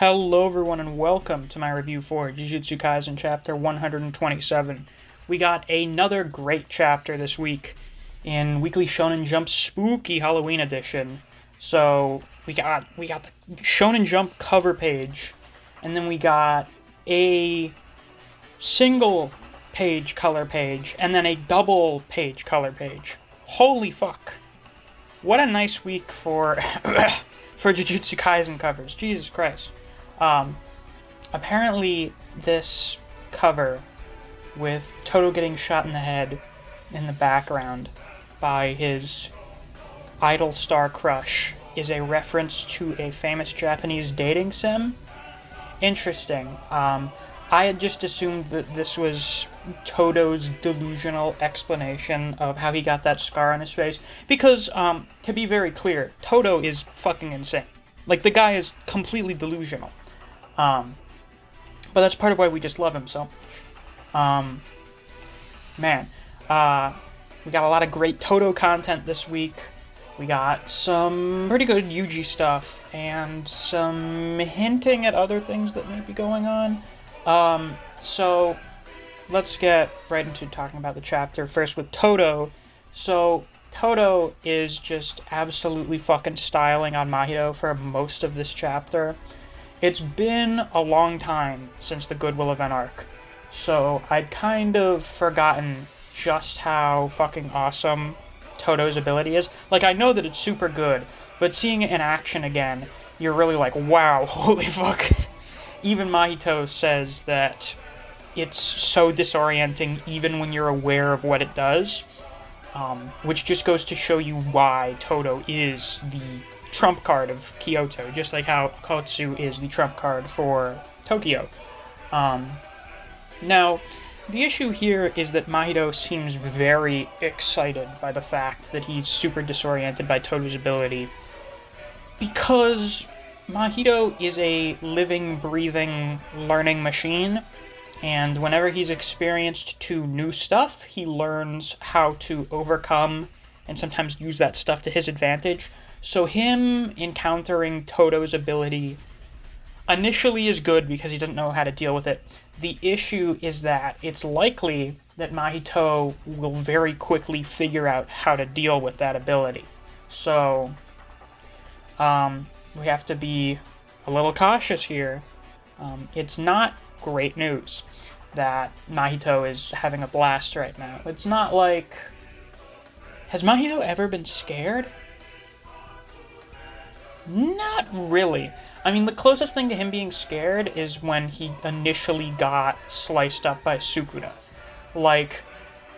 Hello everyone and welcome to my review for Jujutsu Kaisen chapter 127. We got another great chapter this week in Weekly Shonen Jump's spooky Halloween edition. So we got the Shonen Jump cover page, and then we got a single page color page, and then a double page color page. Holy fuck. What a nice week for for Jujutsu Kaisen covers. Jesus Christ. Apparently this cover with Todo getting shot in the head in the background by his idol star crush is a reference to a famous Japanese dating sim. Interesting. I had just assumed that this was Todo's delusional explanation of how he got that scar on his face, because, to be very clear, Todo is fucking insane. Like, the guy is completely delusional. But that's part of why we just love him so much. We got a lot of great Todo content this week. We got some pretty good Yuji stuff, and some hinting at other things that may be going on. So let's get right into talking about the chapter, first with Todo. So Todo is just absolutely fucking styling on Mahito for most of this chapter. It's been a long time since the Goodwill Event arc, so I'd kind of forgotten just how fucking awesome Todo's ability is. Like, I know that it's super good, but seeing it in action again, you're really like, wow, holy fuck. Even Mahito says that it's so disorienting even when you're aware of what it does, which just goes to show you why Todo is the trump card of Kyoto, just like how Kotsu is the trump card for Tokyo. Now, the issue here is that Mahito seems very excited by the fact that he's super disoriented by Todo's ability, because Mahito is a living, breathing, learning machine, and whenever he's experienced to new stuff, he learns how to overcome and sometimes use that stuff to his advantage. So him encountering Todo's ability initially is good because he doesn't know how to deal with it. The issue is that it's likely that Mahito will very quickly figure out how to deal with that ability. So we have to be a little cautious here. It's not great news that Mahito is having a blast right now. It's not like... Has Mahito ever been scared? Not really. I mean, the closest thing to him being scared is when he initially got sliced up by Sukuna. Like,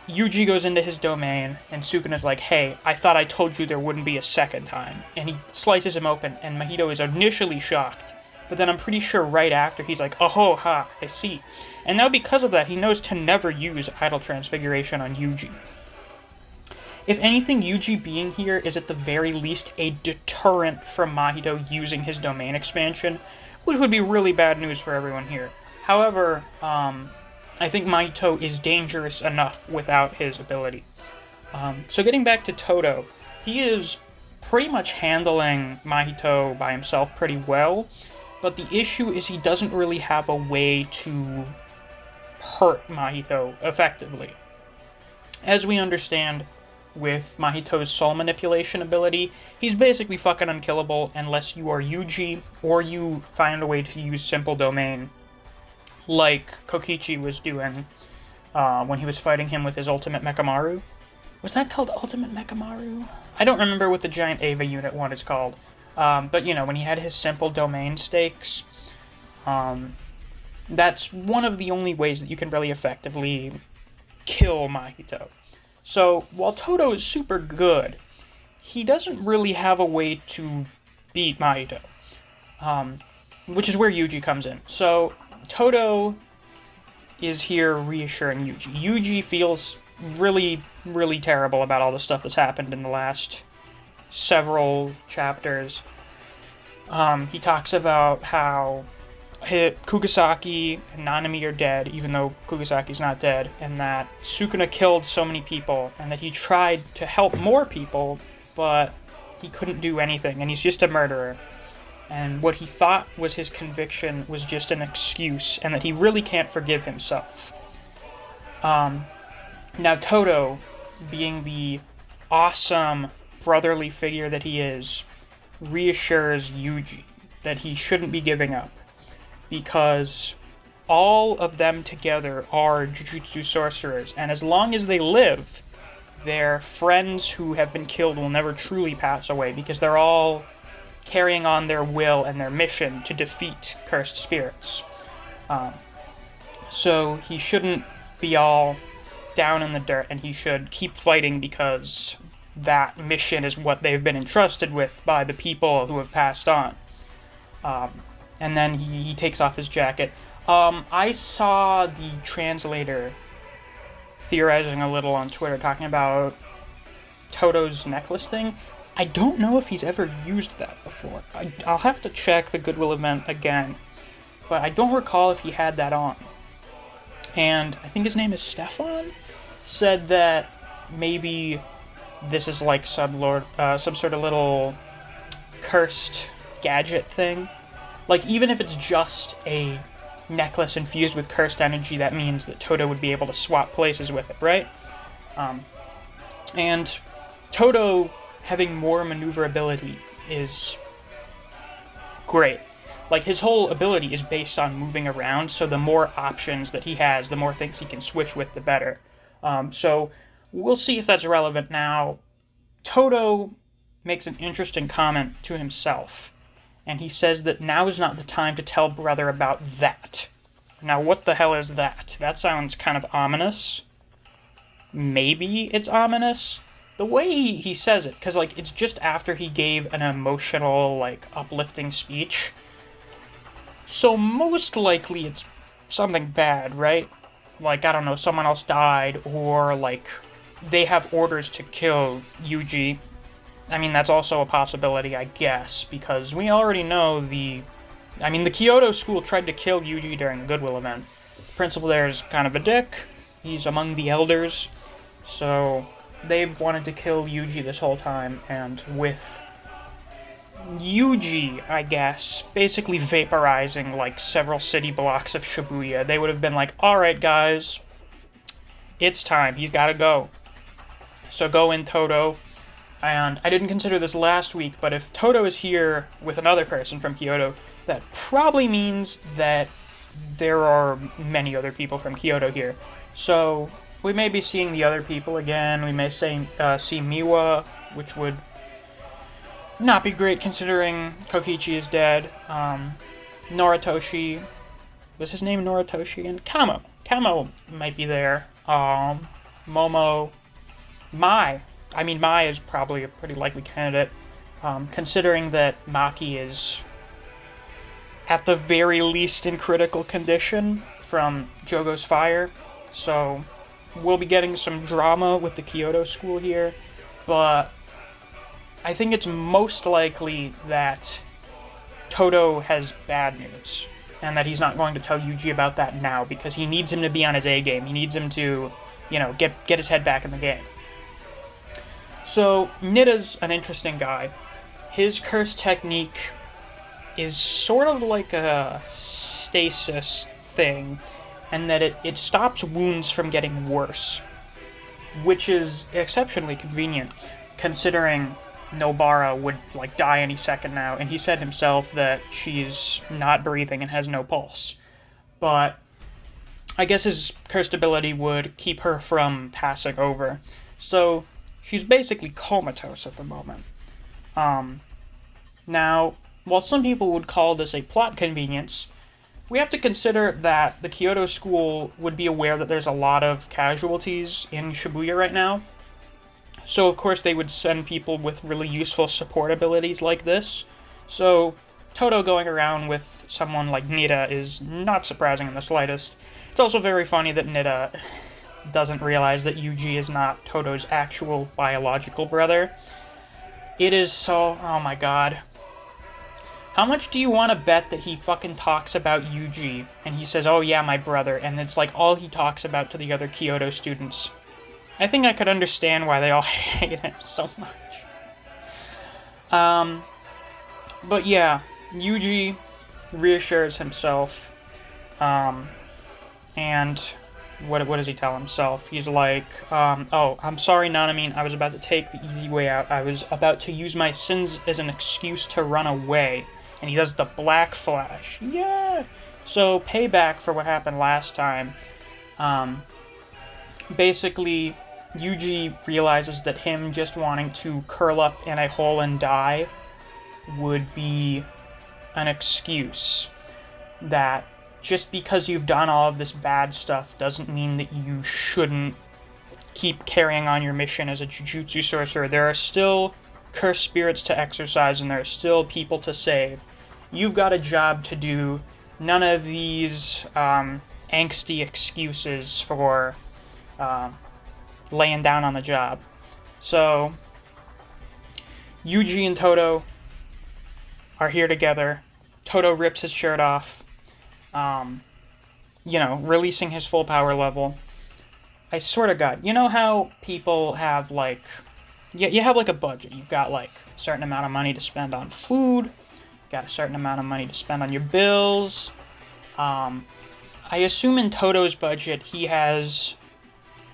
Yuji goes into his domain, and Sukuna's like, hey, I thought I told you there wouldn't be a second time. And he slices him open, and Mahito is initially shocked. But then I'm pretty sure right after, he's like, oh, ha, I see. And now because of that, he knows to never use Idol Transfiguration on Yuji. If anything, Yuji being here is at the very least a deterrent from Mahito using his domain expansion, which would be really bad news for everyone here. However, I think Mahito is dangerous enough without his ability. So getting back to Todo, he is pretty much handling Mahito by himself pretty well, but the issue is he doesn't really have a way to hurt Mahito effectively. As we understand, with Mahito's soul manipulation ability, he's basically fucking unkillable unless you are Yuji, or you find a way to use simple domain, like Kokichi was doing when he was fighting him with his Ultimate Mechamaru. Was that called Ultimate Mechamaru? I don't remember what the giant Eva Unit one is called, but you know, when he had his simple domain stakes, that's one of the only ways that you can really effectively kill Mahito. So, while Todo is super good, he doesn't really have a way to beat Mahito, which is where Yuji comes in. So, Todo is here reassuring Yuji. Yuji feels really, really terrible about all the stuff that's happened in the last several chapters. He talks about how Kugasaki and Nanami are dead, even though Kugasaki's not dead, and that Sukuna killed so many people, and that he tried to help more people, but he couldn't do anything, and he's just a murderer. and what he thought was his conviction was just an excuse, and that he really can't forgive himself. Now Todo, being the awesome brotherly figure that he is, reassures Yuji that he shouldn't be giving up, because all of them together are Jujutsu sorcerers, and as long as they live, their friends who have been killed will never truly pass away, because they're all carrying on their will and their mission to defeat cursed spirits. So he shouldn't be all down in the dirt, and he should keep fighting, because that mission is what they've been entrusted with by the people who have passed on. And then he takes off his jacket. I saw the translator theorizing a little on Twitter, talking about Todo's necklace thing. I don't know if he's ever used that before. I'll have to check the Goodwill event again, but I don't recall if he had that on. And I think his name is Stefan, said that maybe this is like some sort of little cursed gadget thing. Like, even if it's just a necklace infused with cursed energy, that means that Todo would be able to swap places with it, right? And Todo having more maneuverability is great. Like, his whole ability is based on moving around, so the more options that he has, the more things he can switch with, the better. So we'll see if that's relevant now. Todo makes an interesting comment to himself, and he says that now is not the time to tell brother about that. Now, what the hell is that? That sounds kind of ominous. Maybe it's ominous. The way he says it, because, like, it's just after he gave an emotional, like, uplifting speech. So most likely it's something bad, right? Like, I don't know, someone else died, or, like, they have orders to kill Yuji. I mean, that's also a possibility, I guess, because we already know the Kyoto school tried to kill Yuji during the Goodwill event. The principal there is kind of a dick. He's among the elders. So they've wanted to kill Yuji this whole time, and with Yuji, I guess, basically vaporizing, like, several city blocks of Shibuya, they would have been like, alright, guys, it's time. He's gotta go. So go in, Todo. And I didn't consider this last week, but if Todo is here with another person from Kyoto, that probably means that there are many other people from Kyoto here. So we may be seeing the other people again. We may see Miwa, which would not be great considering Kokichi is dead. Noritoshi, was his name Noritoshi? And Kamo might be there. Momo, Mai. I mean, Mai is probably a pretty likely candidate, considering that Maki is at the very least in critical condition from Jogo's fire. So we'll be getting some drama with the Kyoto school here, but I think it's most likely that Todo has bad news, and that he's not going to tell Yuji about that now, because he needs him to be on his A game. He needs him to, get his head back in the game. So Nida's an interesting guy. His curse technique is sort of like a stasis thing, and that it stops wounds from getting worse, which is exceptionally convenient, considering Nobara would, like, die any second now, and he said himself that she's not breathing and has no pulse. But I guess his cursed ability would keep her from passing over. So she's basically comatose at the moment. Now, while some people would call this a plot convenience, we have to consider that the Kyoto school would be aware that there's a lot of casualties in Shibuya right now. So, of course, they would send people with really useful support abilities like this. So, Todo going around with someone like Nida is not surprising in the slightest. It's also very funny that Nida doesn't realize that Yuji is not Todo's actual biological brother. It is so... oh my god. How much do you want to bet that he fucking talks about Yuji, and he says, oh yeah, my brother, and it's like all he talks about to the other Kyoto students? I think I could understand why they all hate him so much. But yeah, Yuji reassures himself, and what does he tell himself? He's like, oh, I'm sorry, Nanamine, I was about to take the easy way out. I was about to use my sins as an excuse to run away. And he does the black flash. Yeah! So, payback for what happened last time. Basically, Yuji realizes that him just wanting to curl up in a hole and die would be an excuse. That just because you've done all of this bad stuff doesn't mean that you shouldn't keep carrying on your mission as a Jujutsu sorcerer. There are still cursed spirits to exorcise, and there are still people to save. You've got a job to do. None of these angsty excuses for laying down on the job. So, Yuji and Todo are here together. Todo rips his shirt off. Releasing his full power level. I sort of got, you know how people have, like, you have, like, a budget. You've got, like, a certain amount of money to spend on food, got a certain amount of money to spend on your bills. I assume in Toto's budget, he has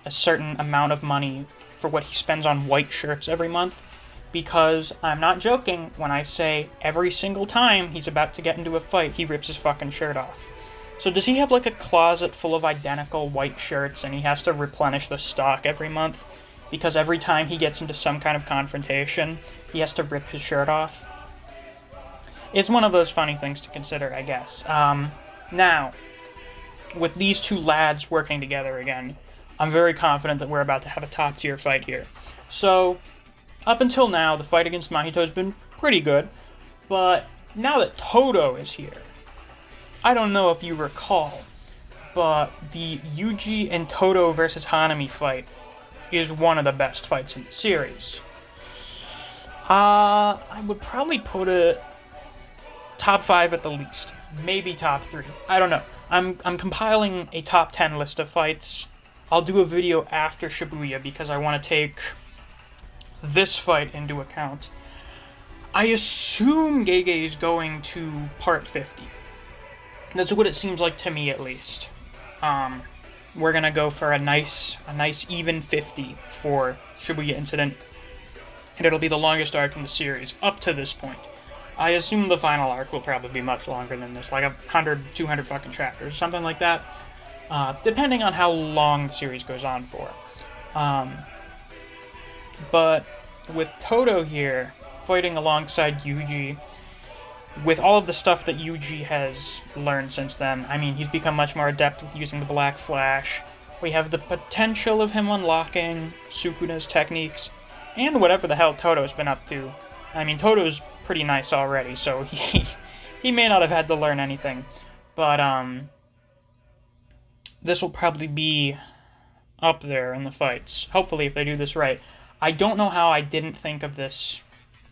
a certain amount of money for what he spends on white shirts every month, because I'm not joking when I say every single time he's about to get into a fight, he rips his fucking shirt off. So does he have like a closet full of identical white shirts and he has to replenish the stock every month? Because every time he gets into some kind of confrontation, he has to rip his shirt off? It's one of those funny things to consider, I guess. Now, with these two lads working together again, I'm very confident that we're about to have a top-tier fight here. So, up until now, the fight against Mahito has been pretty good, but now that Todo is here, I don't know if you recall, but the Yuji and Todo versus Hanami fight is one of the best fights in the series. I would probably put it top 5 at the least, maybe top 3. I don't know. I'm compiling a top 10 list of fights. I'll do a video after Shibuya because I want to take this fight into account. I assume Gege is going to part 50. That's what it seems like to me, at least. We're gonna go for a nice even 50 for Shibuya Incident, and it'll be the longest arc in the series up to this point. I assume the final arc will probably be much longer than this, like 100, 200 fucking chapters, something like that, depending on how long the series goes on for. But with Todo here, fighting alongside Yuji, with all of the stuff that Yuji has learned since then, I mean, he's become much more adept with using the Black Flash. We have the potential of him unlocking Sukuna's techniques, and whatever the hell Todo's been up to. I mean, Todo's pretty nice already, so he may not have had to learn anything. But, this will probably be up there in the fights. Hopefully, if they do this right. I don't know how I didn't think of this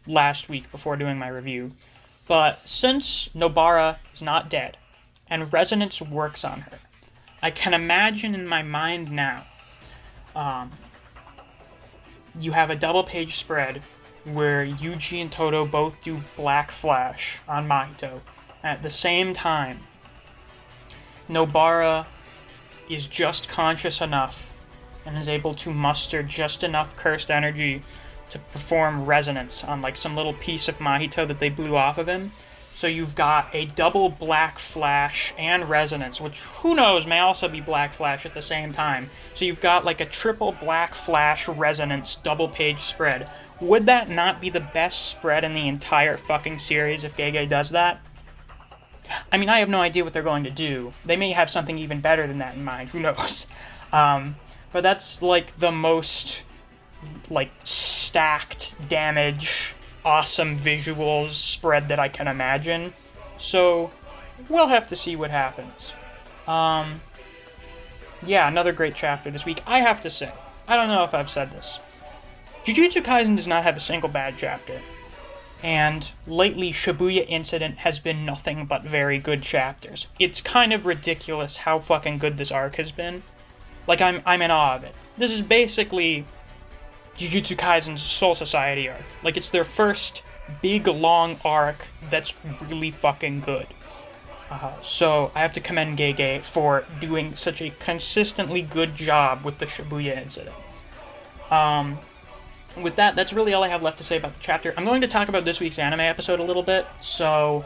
last week before doing my review, but since Nobara is not dead, and Resonance works on her, I can imagine in my mind now, you have a double-page spread where Yuji and Todo both do Black Flash on Mahito. At the same time, Nobara is just conscious enough and is able to muster just enough cursed energy to perform Resonance on like some little piece of Mahito that they blew off of him. So you've got a double Black Flash and Resonance, which who knows may also be Black Flash at the same time. So you've got like a triple Black Flash Resonance double page spread. Would that not be the best spread in the entire fucking series if Gege does that? I mean, I have no idea what they're going to do. They may have something even better than that in mind, who knows. But that's like the most like stacked damage, awesome visuals spread that I can imagine. So we'll have to see what happens. Yeah, another great chapter this week. I have to say, I don't know if I've said this, Jujutsu Kaisen does not have a single bad chapter. And lately, Shibuya Incident has been nothing but very good chapters. It's kind of ridiculous how fucking good this arc has been. Like, I'm in awe of it. This is basically Jujutsu Kaisen's Soul Society arc. Like, it's their first big, long arc that's really fucking good. So I have to commend Gege for doing such a consistently good job with the Shibuya incident. With that, that's really all I have left to say about the chapter. I'm going to talk about this week's anime episode a little bit, so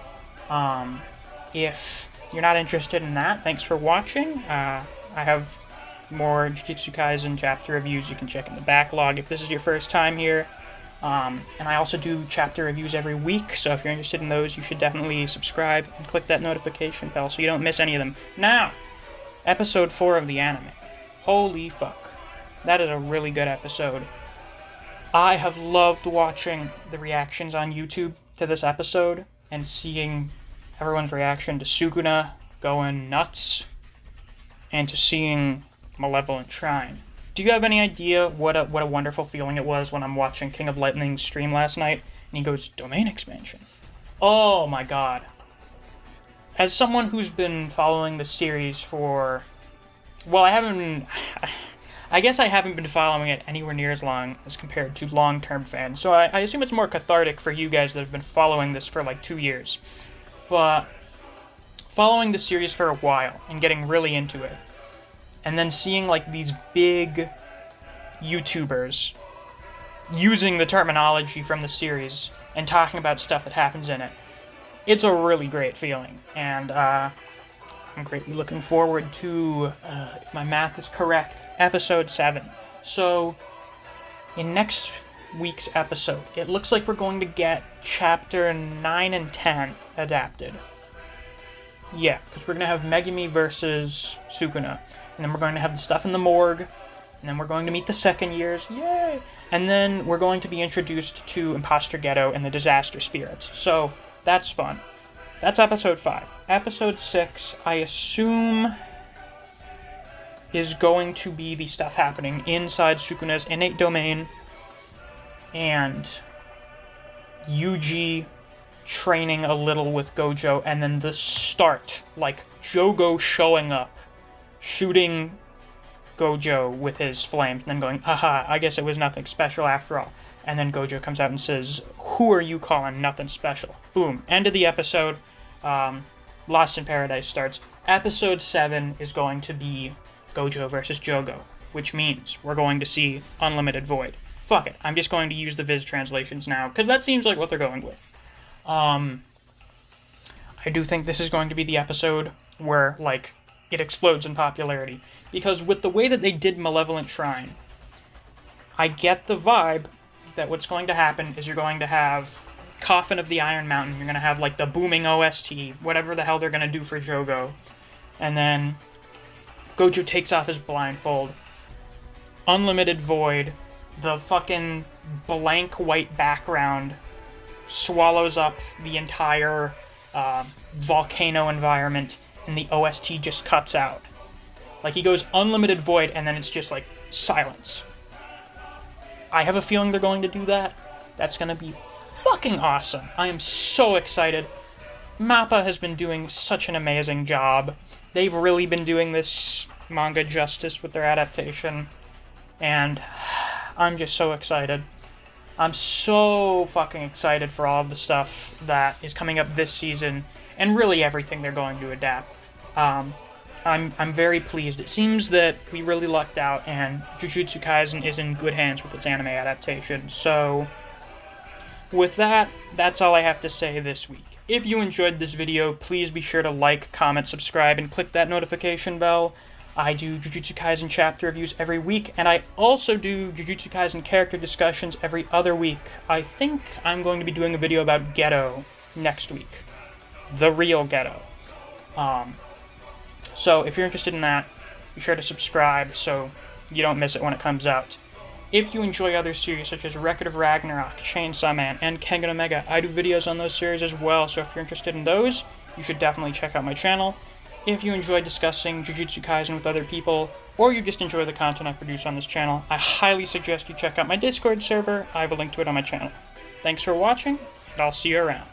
if you're not interested in that, thanks for watching. I have more Jujutsu Kaisen chapter reviews you can check in the backlog if this is your first time here. And I also do chapter reviews every week, so if you're interested in those, you should definitely subscribe and click that notification bell so you don't miss any of them. Now, episode 4 of the anime. Holy fuck. That is a really good episode. I have loved watching the reactions on YouTube to this episode and seeing everyone's reaction to Sukuna going nuts and to seeing Malevolent Shrine. Do you have any idea what a wonderful feeling it was when I'm watching King of Lightning's stream last night and he goes, domain expansion? Oh my god. As someone who's been following the series for... Well, I guess I haven't been following it anywhere near as long as compared to long-term fans, so I assume it's more cathartic for you guys that have been following this for like 2 years. But following the series for a while and getting really into it, and then seeing like these big YouTubers using the terminology from the series and talking about stuff that happens in it, it's a really great feeling. And I'm greatly looking forward to, if my math is correct, episode 7. So in next week's episode, it looks like we're going to get chapter 9 and 10 adapted. Yeah, because we're going to have Megumi versus Sukuna. And then we're going to have the stuff in the morgue. And then we're going to meet the second years. Yay! And then we're going to be introduced to Imposter Ghetto and the Disaster Spirits. So, that's fun. That's episode 5. Episode 6, I assume, is going to be the stuff happening inside Sukuna's innate domain. And Yuji training a little with Gojo. And then the start, like Jogo showing up, shooting Gojo with his flames, and then going, haha, I guess it was nothing special after all. And then Gojo comes out and says, who are you calling nothing special? Boom. End of the episode. Lost in Paradise starts. Episode 7 is going to be Gojo versus Jogo, which means we're going to see Unlimited Void. Fuck it. I'm just going to use the Viz translations now, because that seems like what they're going with. I do think this is going to be the episode where, like, it explodes in popularity. Because with the way that they did Malevolent Shrine, I get the vibe that what's going to happen is you're going to have Coffin of the Iron Mountain, you're going to have like the booming OST, whatever the hell they're going to do for Jogo. And then Gojo takes off his blindfold. Unlimited Void, the fucking blank white background swallows up the entire volcano environment, and the OST just cuts out. Like, he goes Unlimited Void, and then it's just, like, silence. I have a feeling they're going to do that. That's going to be fucking awesome. I am so excited. MAPPA has been doing such an amazing job. They've really been doing this manga justice with their adaptation, and I'm just so excited. I'm so fucking excited for all of the stuff that is coming up this season, and really everything they're going to adapt. I'm very pleased. It seems that we really lucked out, and Jujutsu Kaisen is in good hands with its anime adaptation. So, with that, that's all I have to say this week. If you enjoyed this video, please be sure to like, comment, subscribe, and click that notification bell. I do Jujutsu Kaisen chapter reviews every week, and I also do Jujutsu Kaisen character discussions every other week. I think I'm going to be doing a video about Geto next week. The real Geto. So if you're interested in that, be sure to subscribe so you don't miss it when it comes out. If you enjoy other series such as Record of Ragnarok, Chainsaw Man, and Kengan Omega, I do videos on those series as well, so if you're interested in those, you should definitely check out my channel. If you enjoy discussing Jujutsu Kaisen with other people, or you just enjoy the content I produce on this channel, I highly suggest you check out my Discord server. I have a link to it on my channel. Thanks for watching, and I'll see you around.